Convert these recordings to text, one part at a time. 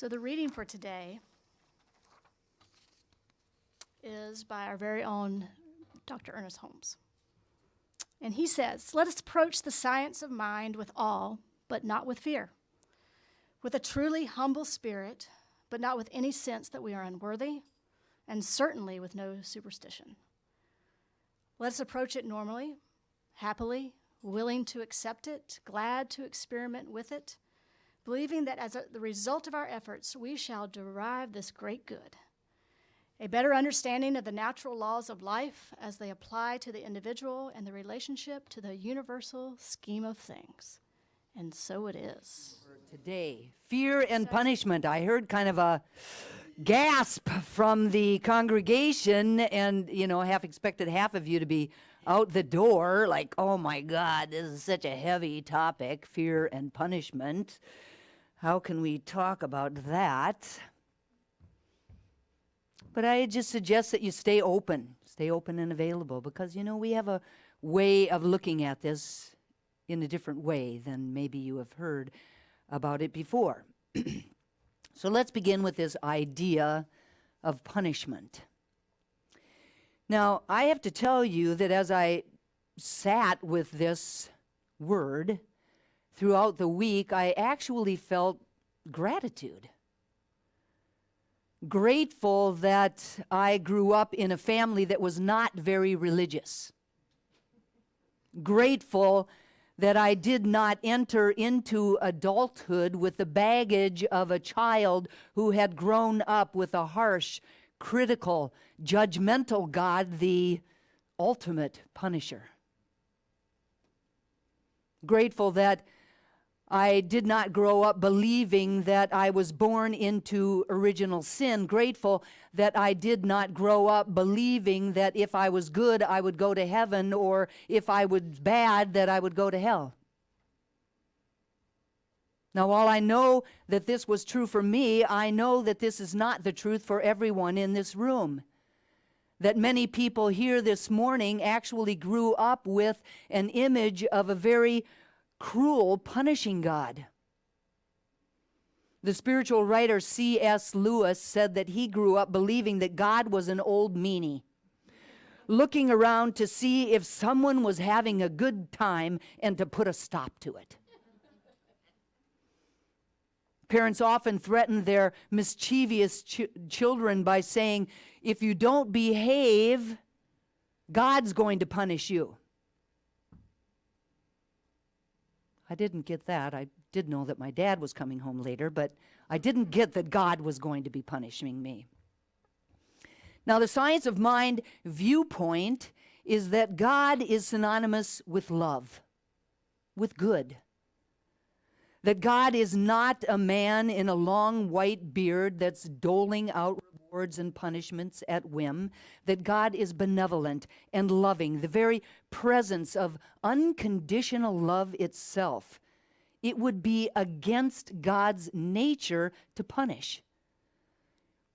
So the reading for today is by our very own Dr. Ernest Holmes. And he says, "Let us approach the science of mind with awe, but not with fear, with a truly humble spirit, but not with any sense that we are unworthy, and certainly with no superstition. Let us approach it normally, happily, willing to accept it, glad to experiment with it, believing that as the result of our efforts, we shall derive this great good, a better understanding of the natural laws of life as they apply to the individual and the relationship to the universal scheme of things." And so it is. Today, fear and punishment. I heard kind of a gasp from the congregation, and, half expected half of you to be out the door like, oh my God, this is such a heavy topic, fear and punishment. How can we talk about that? But I just suggest that you stay open and available, because, we have a way of looking at this in a different way than maybe you have heard about it before. So let's begin with this idea of punishment. Now, I have to tell you that as I sat with this word throughout the week, I actually felt gratitude. Grateful that I grew up in a family that was not very religious. Grateful that I did not enter into adulthood with the baggage of a child who had grown up with a harsh, critical, judgmental God, the ultimate punisher. Grateful that I did not grow up believing that I was born into original sin. Grateful that I did not grow up believing that if I was good, I would go to heaven, or if I was bad, that I would go to hell. Now, while I know that this was true for me, I know that this is not the truth for everyone in this room. That many people here this morning actually grew up with an image of a very cruel, punishing God. The spiritual writer C.S. Lewis said that he grew up believing that God was an old meanie, looking around to see if someone was having a good time and to put a stop to it. Parents often threaten their mischievous children by saying, if you don't behave, God's going to punish you. I didn't get that. I did know that my dad was coming home later, but I didn't get that God was going to be punishing me. Now, the science of mind viewpoint is that God is synonymous with love, with good. That God is not a man in a long white beard that's doling out rewards and punishments at whim. That God is benevolent and loving, the very presence of unconditional love itself. It would be against God's nature to punish.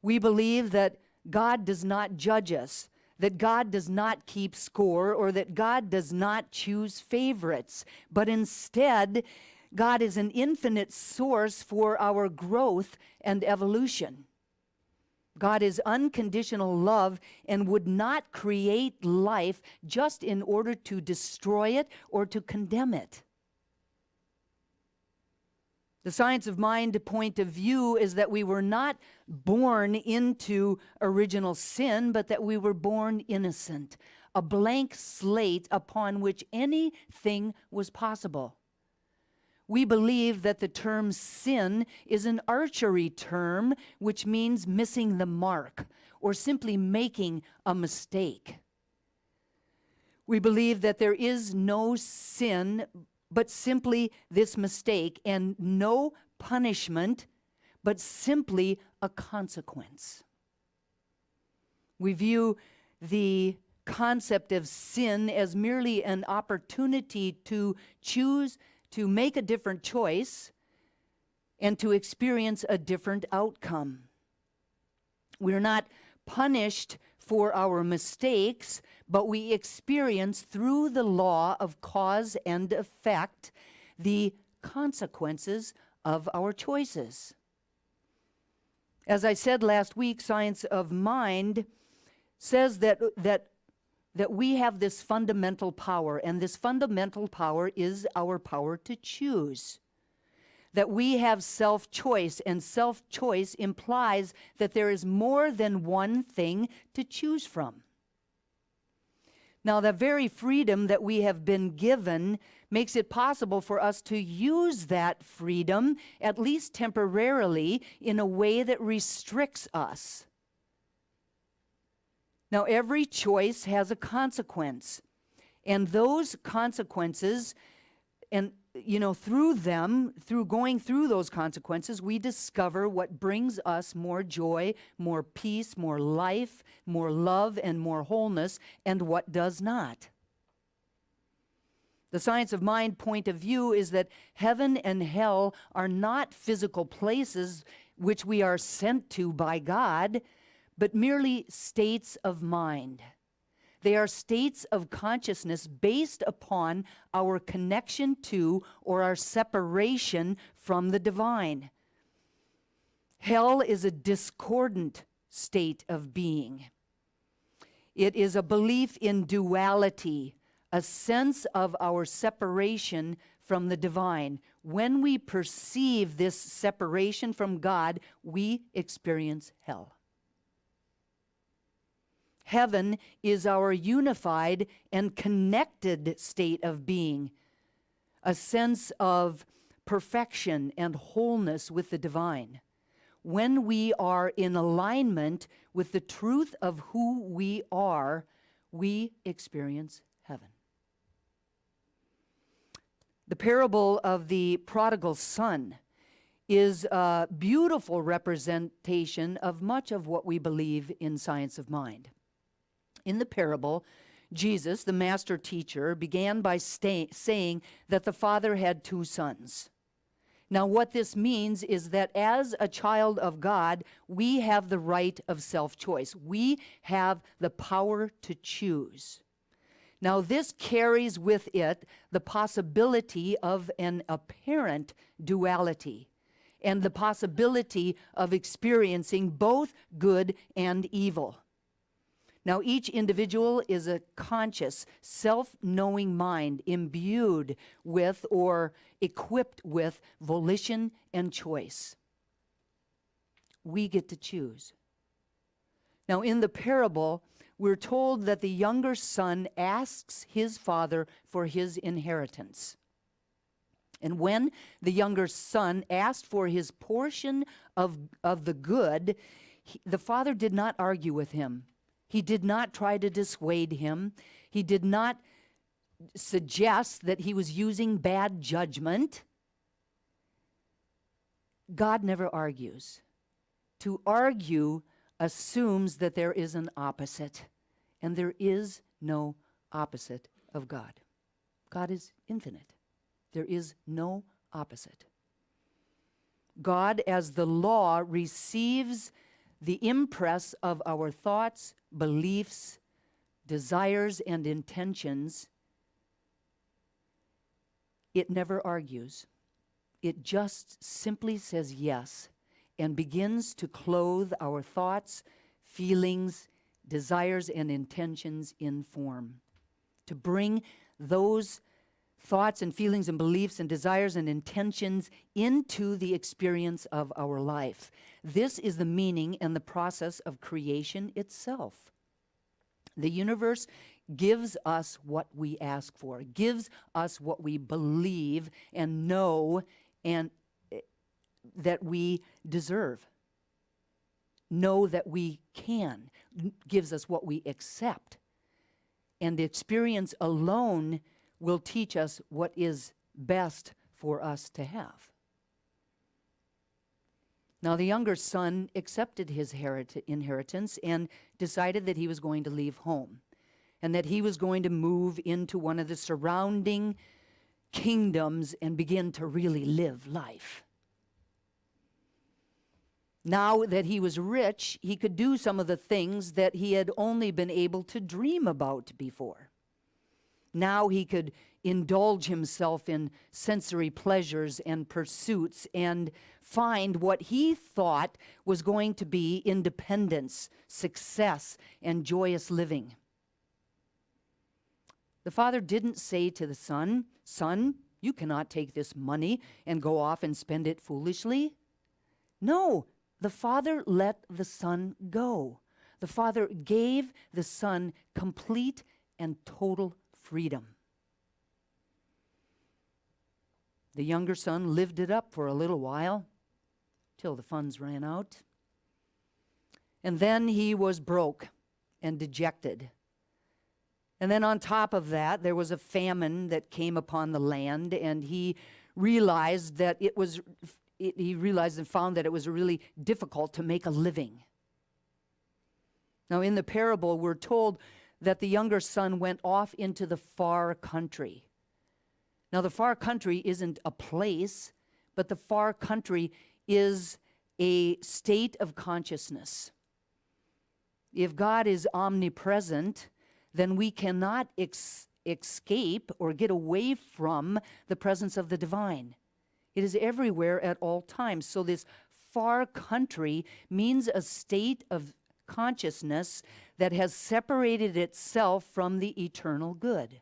We believe that God does not judge us, that God does not keep score, or that God does not choose favorites, but instead, God is an infinite source for our growth and evolution. God is unconditional love and would not create life just in order to destroy it or to condemn it. The science of mind point of view is that we were not born into original sin, but that we were born innocent, a blank slate upon which anything was possible. We believe that the term sin is an archery term, which means missing the mark or simply making a mistake. We believe that there is no sin, but simply this mistake, and no punishment, but simply a consequence. We view the concept of sin as merely an opportunity to choose to make a different choice and to experience a different outcome. We're not punished for our mistakes, but we experience through the law of cause and effect the consequences of our choices. As I said last week, science of mind says that we have this fundamental power, and this fundamental power is our power to choose. That we have self-choice, and self-choice implies that there is more than one thing to choose from. Now, the very freedom that we have been given makes it possible for us to use that freedom, at least temporarily, in a way that restricts us. Now, every choice has a consequence, and those consequences, and through going through those consequences, we discover what brings us more joy, more peace, more life, more love, and more wholeness, and what does not. The science of mind point of view is that heaven and hell are not physical places which we are sent to by God, but merely states of mind. They are states of consciousness based upon our connection to or our separation from the divine. Hell is a discordant state of being. It is a belief in duality, a sense of our separation from the divine. When we perceive this separation from God, we experience hell. Heaven is our unified and connected state of being, a sense of perfection and wholeness with the divine. When we are in alignment with the truth of who we are, we experience heaven. The parable of the prodigal son is a beautiful representation of much of what we believe in science of mind. In the parable, Jesus, the master teacher, began by saying that the father had two sons. Now, what this means is that as a child of God, we have the right of self-choice. We have the power to choose. Now, this carries with it the possibility of an apparent duality and the possibility of experiencing both good and evil. Now, each individual is a conscious, self-knowing mind imbued with or equipped with volition and choice. We get to choose. Now, in the parable, we're told that the younger son asks his father for his inheritance. And when the younger son asked for his portion of the good, the father did not argue with him. He did not try to dissuade him. He did not suggest that he was using bad judgment. God never argues. To argue assumes that there is an opposite, and there is no opposite of God. God is infinite. There is no opposite. God, as the law, receives the impress of our thoughts, beliefs, desires, and intentions. It never argues. It just simply says yes and begins to clothe our thoughts, feelings, desires, and intentions in form. To bring those thoughts and feelings and beliefs and desires and intentions into the experience of our life. This is the meaning and the process of creation itself. The universe gives us what we ask for, gives us what we believe and know and that we deserve. Know that we can, gives us what we accept. And the experience alone will teach us what is best for us to have. Now, the younger son accepted his inheritance and decided that he was going to leave home and that he was going to move into one of the surrounding kingdoms and begin to really live life. Now that he was rich, he could do some of the things that he had only been able to dream about before. Now he could indulge himself in sensory pleasures and pursuits and find what he thought was going to be independence, success, and joyous living. The father didn't say to the son, "Son, you cannot take this money and go off and spend it foolishly." No, the father let the son go. The father gave the son complete and total freedom. The younger son lived it up for a little while, till the funds ran out. And then he was broke and dejected. And then on top of that, there was a famine that came upon the land, and he realized and found that it was really difficult to make a living. Now, in the parable, we're told that the younger son went off into the far country. Now, the far country isn't a place, but the far country is a state of consciousness. If God is omnipresent, then we cannot escape or get away from the presence of the divine. It is everywhere at all times. So this far country means a state of consciousness that has separated itself from the eternal good.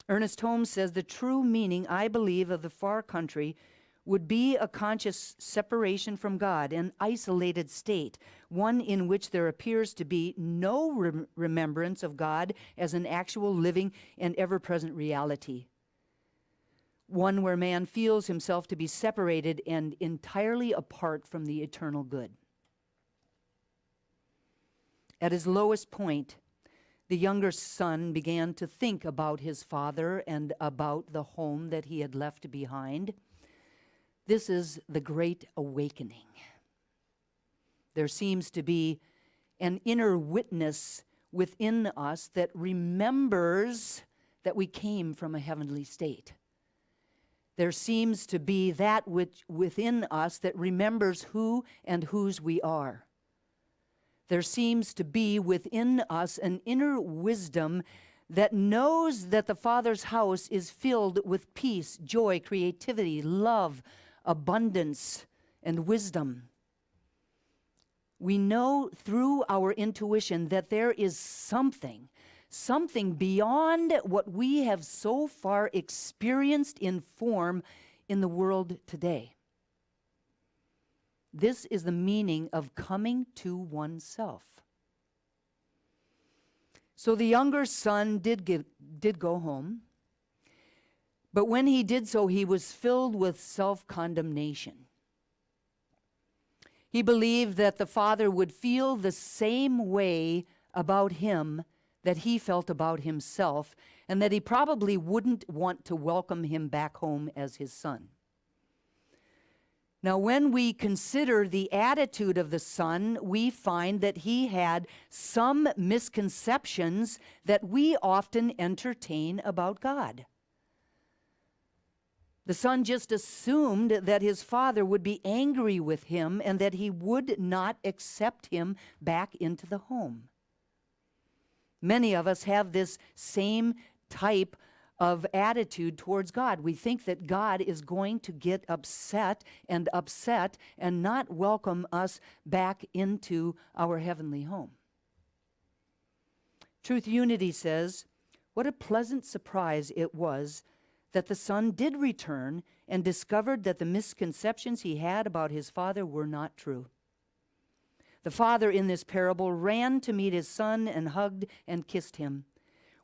Ernest Holmes says the true meaning, I believe, of the far country would be a conscious separation from God, an isolated state, one in which there appears to be no remembrance of God as an actual living and ever-present reality. One where man feels himself to be separated and entirely apart from the eternal good. At his lowest point, the younger son began to think about his father and about the home that he had left behind. This is the great awakening. There seems to be an inner witness within us that remembers that we came from a heavenly state. There seems to be that which within us that remembers who and whose we are. There seems to be within us an inner wisdom that knows that the Father's house is filled with peace, joy, creativity, love, abundance, and wisdom. We know through our intuition that there is something beyond what we have so far experienced in form in the world today. This is the meaning of coming to oneself. So the younger son did go home, but when he did so, he was filled with self-condemnation. He believed that the father would feel the same way about him that he felt about himself, and that he probably wouldn't want to welcome him back home as his son. Now, when we consider the attitude of the son, we find that he had some misconceptions that we often entertain about God. The son just assumed that his father would be angry with him and that he would not accept him back into the home. Many of us have this same type of attitude towards God. We think that God is going to get upset and not welcome us back into our heavenly home. Truth Unity says, what a pleasant surprise it was that the son did return and discovered that the misconceptions he had about his father were not true. The father in this parable ran to meet his son and hugged and kissed him.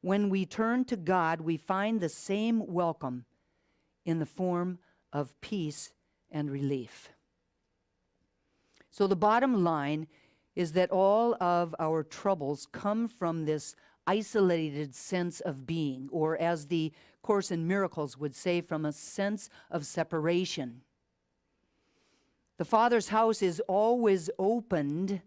When we turn to God, we find the same welcome in the form of peace and relief. So the bottom line is that all of our troubles come from this isolated sense of being, or as the Course in Miracles would say, from a sense of separation. The Father's house is always opened,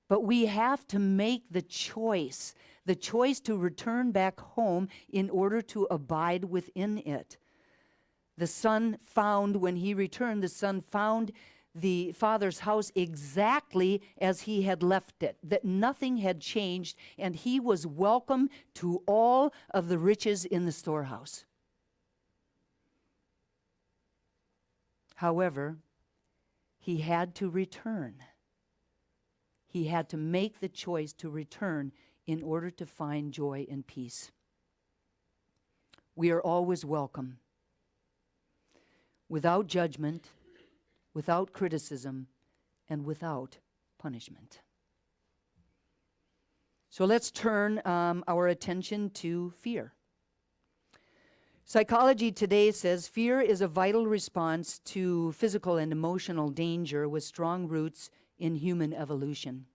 but we have to make the choice to return back home in order to abide within it. The son found, when he returned, the son found the Father's house exactly as he had left it, that nothing had changed, and he was welcome to all of the riches in the storehouse. However, he had to return. He had to make the choice to return in order to find joy and peace. We are always welcome, without judgment, without criticism, and without punishment. So let's turn our attention to fear. Psychology today says fear is a vital response to physical and emotional danger with strong roots in human evolution.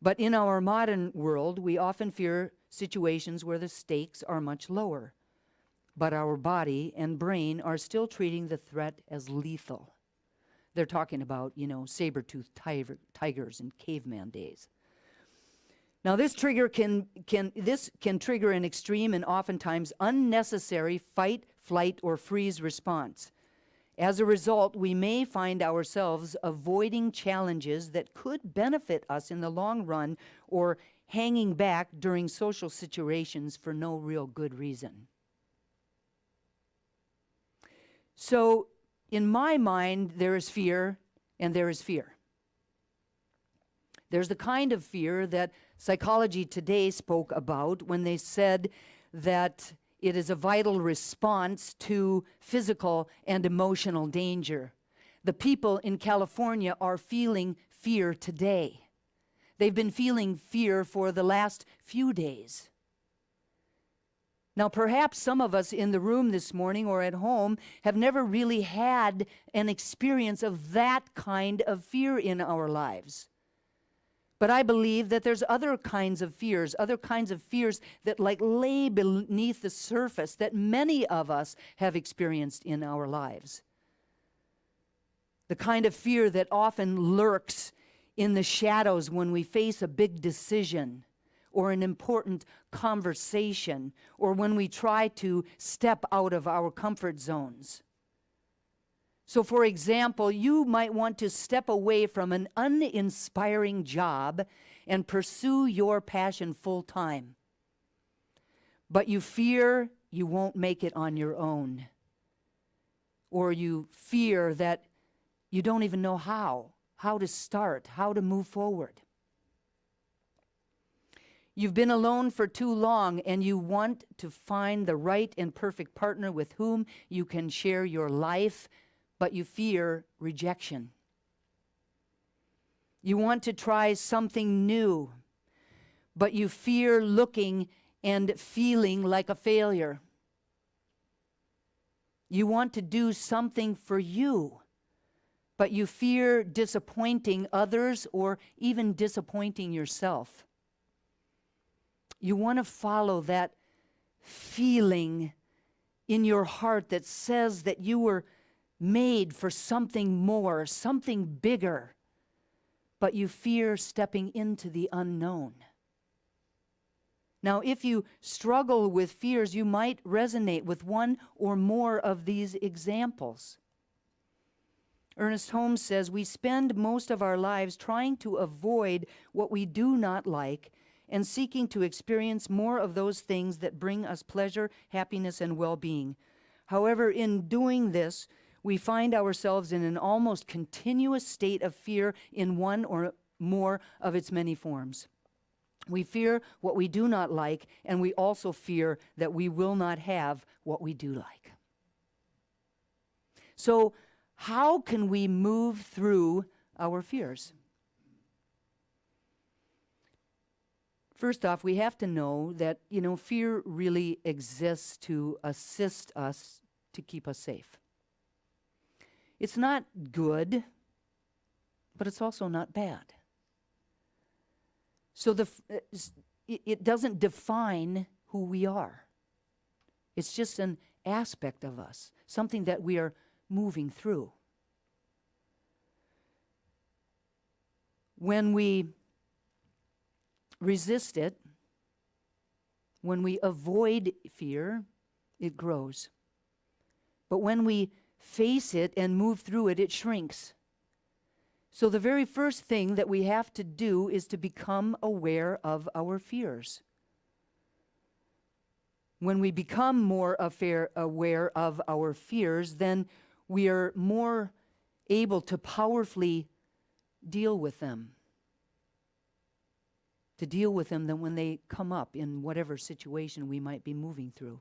But in our modern world, we often fear situations where the stakes are much lower, but our body and brain are still treating the threat as lethal. They're talking about, saber-toothed tigers in caveman days. Now, this can trigger an extreme and oftentimes unnecessary fight, flight, or freeze response. As a result, we may find ourselves avoiding challenges that could benefit us in the long run or hanging back during social situations for no real good reason. So, in my mind, there is fear and there is fear. There's the kind of fear that psychology today spoke about when they said that it is a vital response to physical and emotional danger. The people in California are feeling fear today. They've been feeling fear for the last few days. Now, perhaps some of us in the room this morning or at home have never really had an experience of that kind of fear in our lives. But I believe that there's other kinds of fears that lay beneath the surface that many of us have experienced in our lives. The kind of fear that often lurks in the shadows when we face a big decision or an important conversation, or when we try to step out of our comfort zones. So, for example, you might want to step away from an uninspiring job and pursue your passion full time. But you fear you won't make it on your own. Or you fear that you don't even know how to start, how to move forward. You've been alone for too long and you want to find the right and perfect partner with whom you can share your life, but you fear rejection. You want to try something new, but you fear looking and feeling like a failure. You want to do something for you, but you fear disappointing others or even disappointing yourself. You want to follow that feeling in your heart that says that you were made for something more, something bigger, but you fear stepping into the unknown. Now, if you struggle with fears, you might resonate with one or more of these examples. Ernest Holmes says, "We spend most of our lives trying to avoid what we do not like and seeking to experience more of those things that bring us pleasure, happiness, and well-being. However, in doing this, we find ourselves in an almost continuous state of fear in one or more of its many forms. We fear what we do not like, and we also fear that we will not have what we do like." So, how can we move through our fears? First off, we have to know that, fear really exists to assist us to keep us safe. It's not good, but it's also not bad. So it doesn't define who we are. It's just an aspect of us, something that we are moving through. When we resist it, when we avoid fear, it grows. But when we face it and move through it, it shrinks. So the very first thing that we have to do is to become aware of our fears. When we become more aware of our fears, then we are more able to powerfully deal with them. To deal with them than when they come up in whatever situation we might be moving through.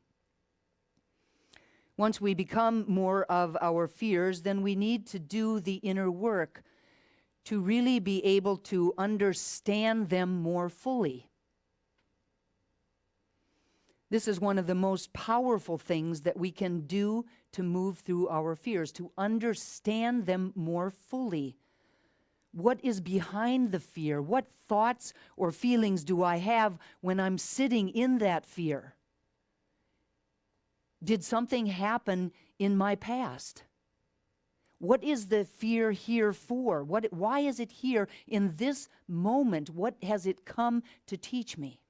Once we become more of our fears, then we need to do the inner work to really be able to understand them more fully. This is one of the most powerful things that we can do to move through our fears, to understand them more fully. What is behind the fear? What thoughts or feelings do I have when I'm sitting in that fear? Did something happen in my past? What is the fear here for? Why is it here in this moment? What has it come to teach me?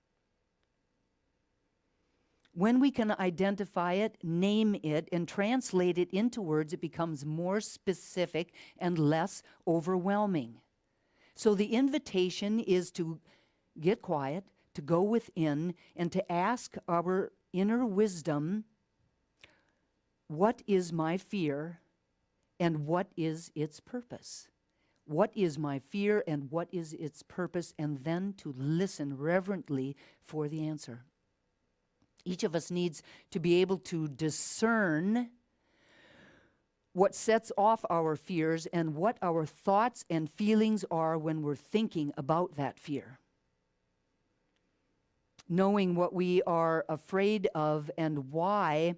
When we can identify it, name it, and translate it into words, it becomes more specific and less overwhelming. So the invitation is to get quiet, to go within, and to ask our inner wisdom, what is my fear and what is its purpose? What is my fear and what is its purpose? And then to listen reverently for the answer. Each of us needs to be able to discern what sets off our fears and what our thoughts and feelings are when we're thinking about that fear. Knowing what we are afraid of and why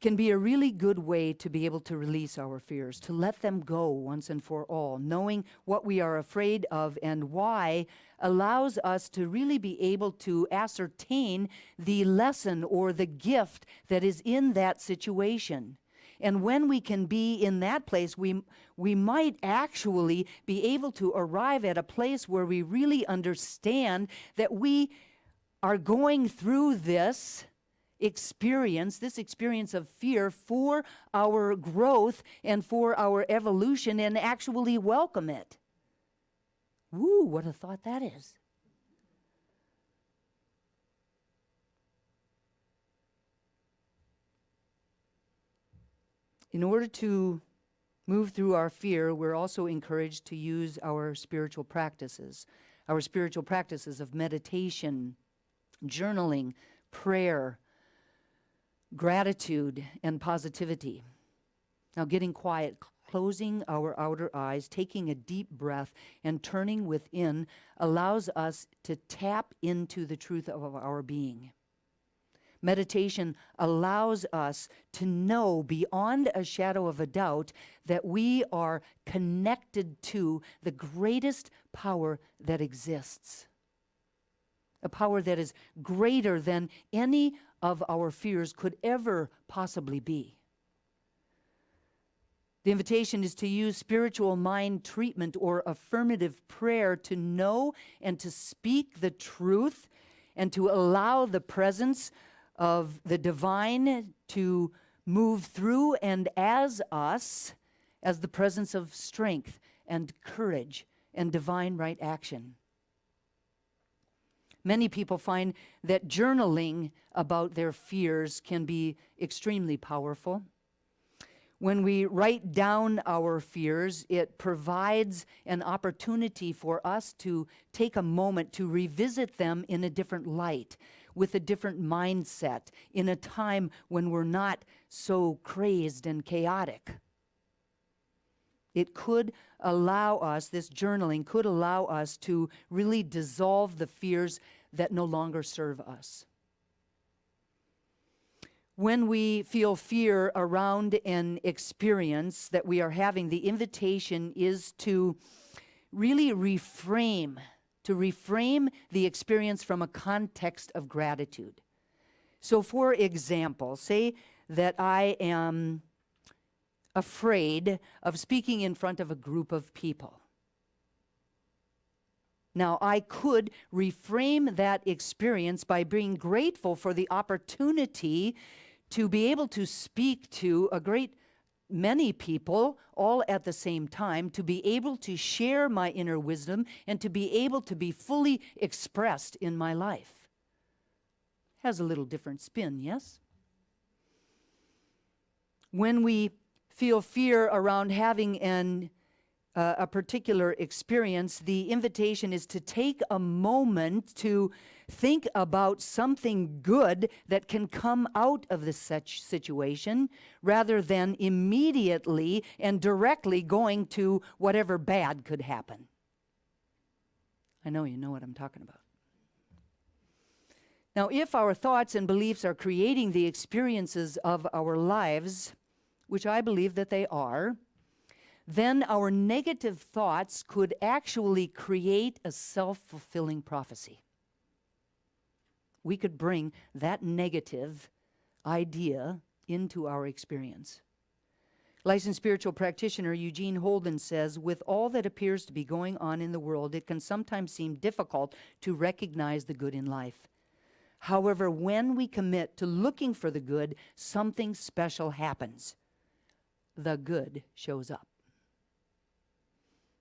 can be a really good way to be able to release our fears, to let them go once and for all. Knowing what we are afraid of and why allows us to really be able to ascertain the lesson or the gift that is in that situation. And when we can be in that place, we might actually be able to arrive at a place where we really understand that we are going through this experience of fear for our growth and for our evolution, and actually welcome it. Woo, what a thought that is. In order to move through our fear, we're also encouraged to use our spiritual practices of meditation, journaling, prayer, gratitude, and positivity. Now, getting quiet, closing our outer eyes, taking a deep breath, and turning within allows us to tap into the truth of our being. Meditation allows us to know beyond a shadow of a doubt that we are connected to the greatest power that exists. A power that is greater than any of our fears could ever possibly be. The invitation is to use spiritual mind treatment or affirmative prayer to know and to speak the truth and to allow the presence of the divine to move through and as us, as the presence of strength and courage and divine right action. Many people find that journaling about their fears can be extremely powerful. When we write down our fears, it provides an opportunity for us to take a moment to revisit them in a different light, with a different mindset, in a time when we're not so crazed and chaotic. It could allow us, this journaling could allow us to really dissolve the fears that no longer serve us. When we feel fear around an experience that we are having, the invitation is to really reframe the experience from a context of gratitude. So, for example, say that I am afraid of speaking in front of a group of people. Now, I could reframe that experience by being grateful for the opportunity to be able to speak to a great many people all at the same time, to be able to share my inner wisdom and to be able to be fully expressed in my life. Has a little different spin, yes? When we feel fear around having a particular experience, the invitation is to take a moment to think about something good that can come out of this such situation, rather than immediately and directly going to whatever bad could happen. I know you know what I'm talking about. Now, if our thoughts and beliefs are creating the experiences of our lives, which I believe that they are, then our negative thoughts could actually create a self-fulfilling prophecy. We could bring that negative idea into our experience. Licensed spiritual practitioner Eugene Holden says, with all that appears to be going on in the world, it can sometimes seem difficult to recognize the good in life. However, when we commit to looking for the good, something special happens. The good shows up.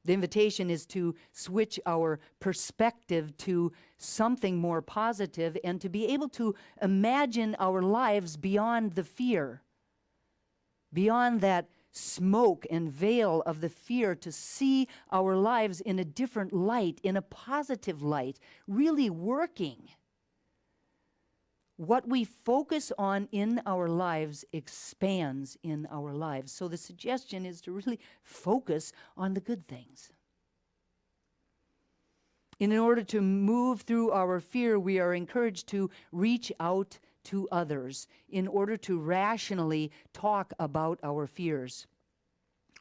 The invitation is to switch our perspective to something more positive and to be able to imagine our lives beyond the fear, beyond that smoke and veil of the fear, to see our lives in a different light, in a positive light, really working. What we focus on in our lives expands in our lives. So the suggestion is to really focus on the good things. In order to move through our fear, we are encouraged to reach out to others in order to rationally talk about our fears.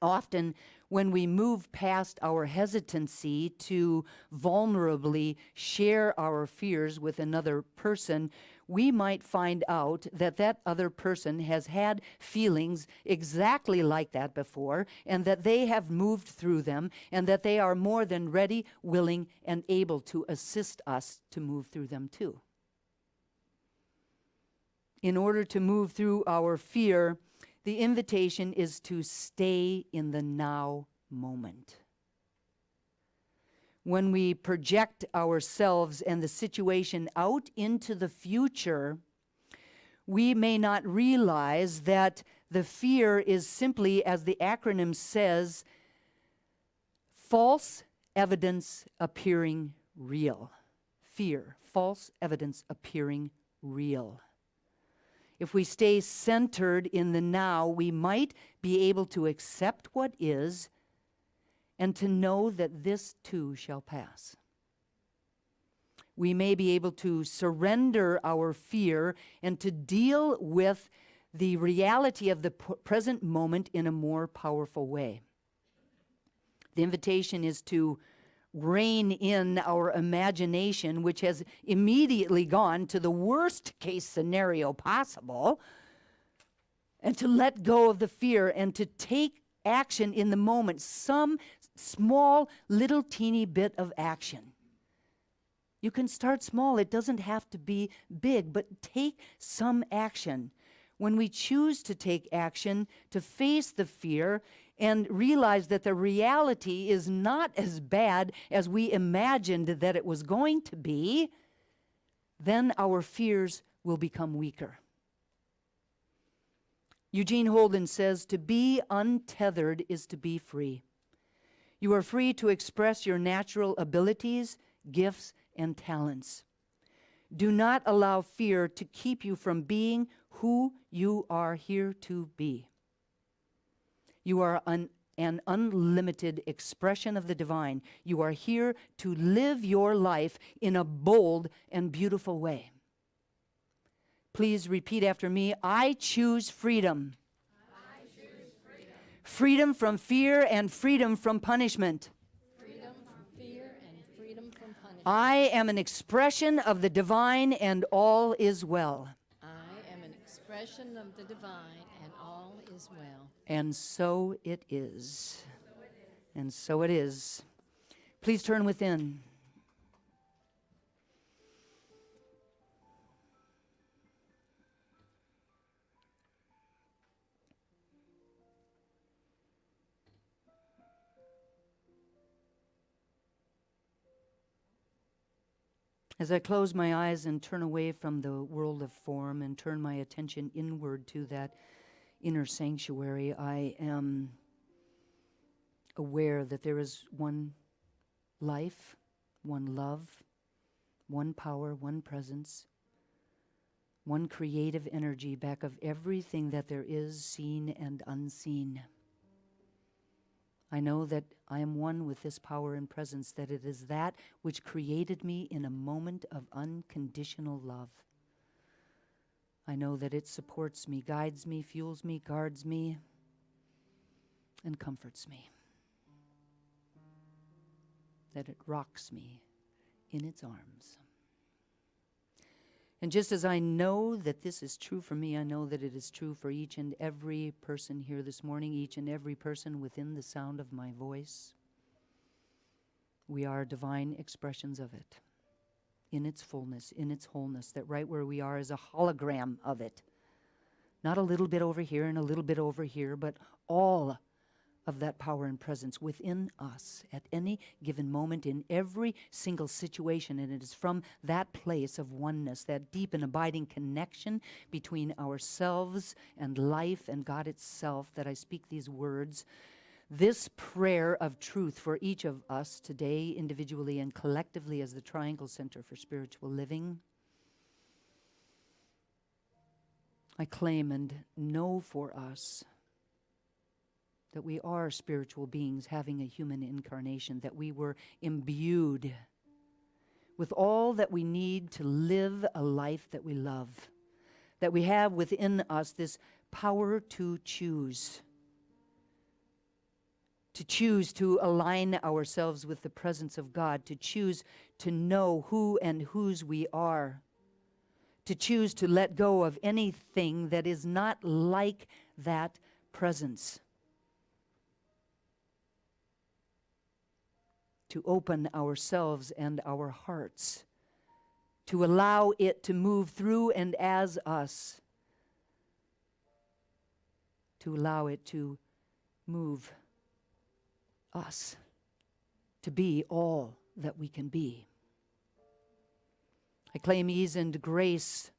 Often, when we move past our hesitancy to vulnerably share our fears with another person, we might find out that that other person has had feelings exactly like that before, and that they have moved through them, and that they are more than ready, willing, and able to assist us to move through them too. In order to move through our fear, the invitation is to stay in the now moment. When we project ourselves and the situation out into the future, we may not realize that the fear is simply, as the acronym says, false evidence appearing real. Fear, false evidence appearing real. If we stay centered in the now, we might be able to accept what is and to know that this too shall pass. We may be able to surrender our fear and to deal with the reality of the present moment in a more powerful way. The invitation is to rein in our imagination, which has immediately gone to the worst case scenario possible, and to let go of the fear and to take action in the moment, some small little teeny bit of action. You can start small. It doesn't have to be big, but take some action. When we choose to take action, to face the fear and realize that the reality is not as bad as we imagined that it was going to be, then our fears will become weaker. Eugene Holden says, to be untethered is to be free. You are free to express your natural abilities, gifts, and talents. Do not allow fear to keep you from being who you are here to be. You are an unlimited expression of the divine. You are here to live your life in a bold and beautiful way. Please repeat after me. I choose freedom. I choose freedom. Freedom from fear and freedom from punishment. Freedom from fear and freedom from punishment. I am an expression of the divine, and all is well. I am an expression of the divine, and all is well. And so it is. And so it is. Please turn within. As I close my eyes and turn away from the world of form and turn my attention inward to that inner sanctuary, I am aware that there is one life, one love, one power, one presence, one creative energy back of everything that there is, seen and unseen. I know that I am one with this power and presence, that it is that which created me in a moment of unconditional love. I know that it supports me, guides me, fuels me, guards me, and comforts me. That it rocks me in its arms. And just as I know that this is true for me, I know that it is true for each and every person here this morning, each and every person within the sound of my voice. We are divine expressions of it, in its fullness, in its wholeness, that right where we are is a hologram of it. Not a little bit over here and a little bit over here, but all of that power and presence within us at any given moment in every single situation. And it is from that place of oneness, that deep and abiding connection between ourselves and life and God itself, that I speak these words. This prayer of truth for each of us today, individually and collectively as the Triangle Center for Spiritual Living, I claim and know for us that we are spiritual beings having a human incarnation, that we were imbued with all that we need to live a life that we love, that we have within us this power to choose to align ourselves with the presence of God, to choose to know who and whose we are, to choose to let go of anything that is not like that presence, to open ourselves and our hearts, to allow it to move through and as us, to allow it to move us, to be all that we can be. I claim ease and grace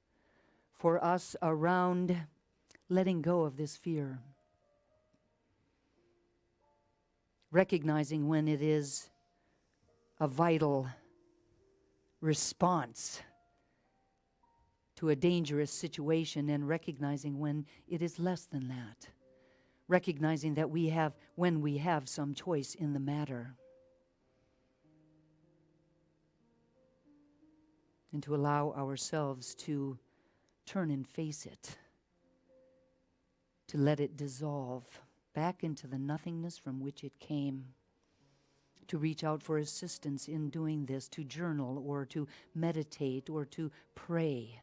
for us around letting go of this fear, recognizing when it is a vital response to a dangerous situation, and recognizing when it is less than that. Recognizing that when we have some choice in the matter. And to allow ourselves to turn and face it. To let it dissolve back into the nothingness from which it came. To reach out for assistance in doing this, to journal or to meditate or to pray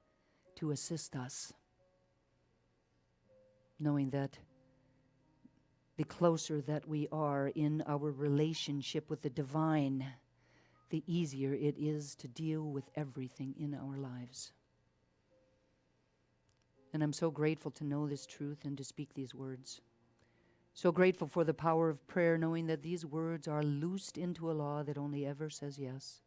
to assist us. Knowing that the closer that we are in our relationship with the divine, the easier it is to deal with everything in our lives. And I'm so grateful to know this truth and to speak these words. So grateful for the power of prayer, knowing that these words are loosed into a law that only ever says yes,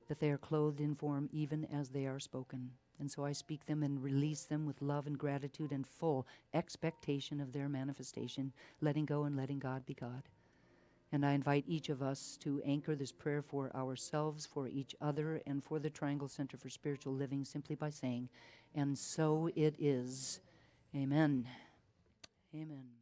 that they are clothed in form even as they are spoken. And so I speak them and release them with love and gratitude and full expectation of their manifestation, letting go and letting God be God. And I invite each of us to anchor this prayer for ourselves, for each other, and for the Triangle Center for Spiritual Living simply by saying, and so it is. Amen. Amen.